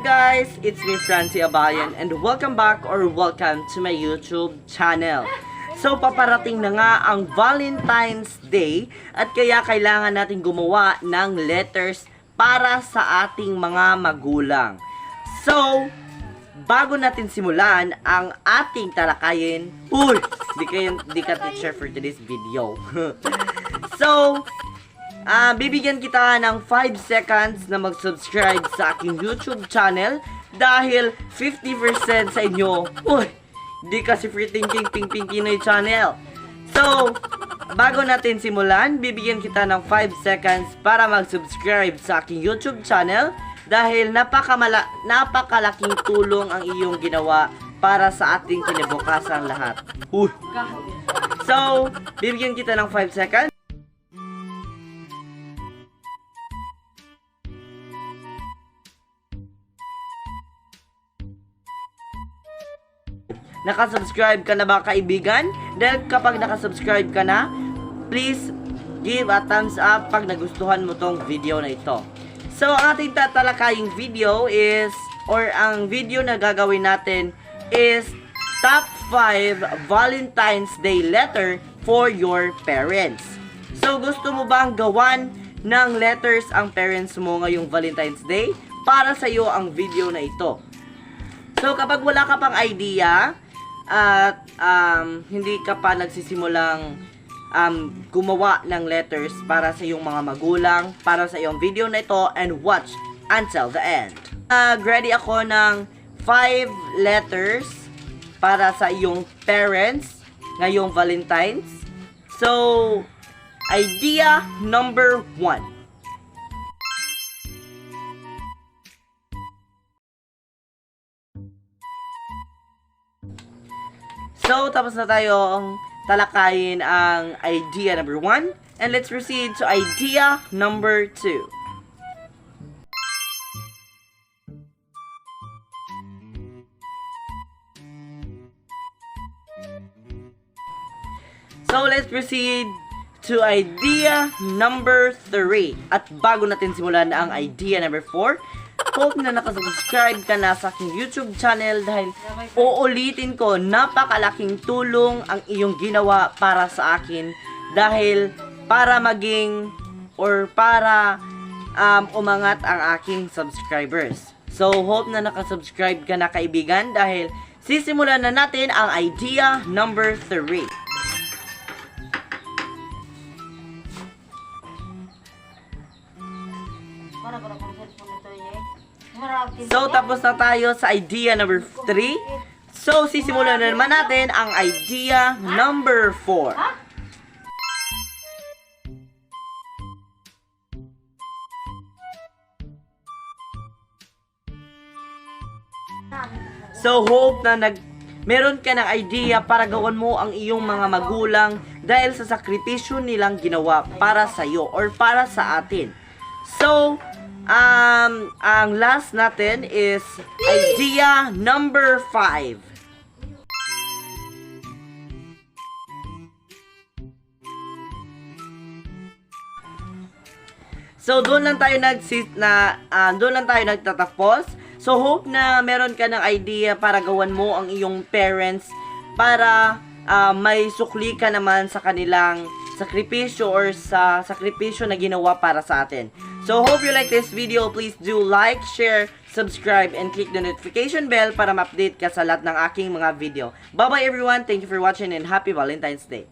guys? It's me, Francy Abayon, and welcome back or welcome to my YouTube channel. So, paparating na nga ang Valentine's Day at kaya kailangan natin gumawa ng letters para sa ating mga magulang. So, bago natin simulan ang ating talakayin, di ka teacher for today's video. So, bibigyan kita ng 5 seconds na mag-subscribe sa aking YouTube channel dahil 50% sa inyo, di kasi free thinking Ping Pinoy channel. So, bago natin simulan, bibigyan kita ng 5 seconds para mag-subscribe sa aking YouTube channel dahil napakalaking tulong ang iyong ginawa para sa ating kinabukasang lahat. So, bibigyan kita ng 5 seconds. Nakasubscribe ka na ba, kaibigan? Dahil kapag nakasubscribe ka na, please give a thumbs up pag nagustuhan mo tong video na ito. So, ang ating tatalakaying video is, or ang video na gagawin natin is top 5 Valentine's Day letter for your parents. So, gusto mo bang gawan ng letters ang parents mo ngayong Valentine's Day? Para sa iyo ang video na ito. So, kapag wala ka pang idea at hindi ka pa nagsisimulang gumawa ng letters para sa iyong mga magulang, para sa iyong video na ito, and watch until the end. Ready ako ng 5 letters para sa iyong parents ngayong Valentine's. So, idea number 1. So, tapos na tayong talakayin ang idea number 1. And let's proceed to idea number 2. So, let's proceed to idea number 3. At bago natin simulan ang idea number 4, hope na nakasubscribe ka na sa aking YouTube channel dahil uulitin ko, napakalaking tulong ang iyong ginawa para sa akin dahil para maging or para umangat ang aking subscribers. So, hope na nakasubscribe ka na, kaibigan, dahil sisimulan na natin ang idea number 3. So, tapos na tayo sa idea number 3. So, sisimulan na naman natin ang idea number 4. So, hope na meron ka ng idea para gawan mo ang iyong mga magulang dahil sa sakripisyo nilang ginawa para sa iyo or para sa atin. So, ang last natin is idea number 5. So, doon lang tayo nagtatapos. So, hope na meron ka ng idea para gawan mo ang iyong parents para may sukli ka naman sa kanilang sakripisyo or sa sakripisyo na ginawa para sa atin. So, hope you like this video. Please do like, share, subscribe, and click the notification bell para ma-update ka sa lahat ng aking mga video. Bye-bye everyone. Thank you for watching and happy Valentine's Day.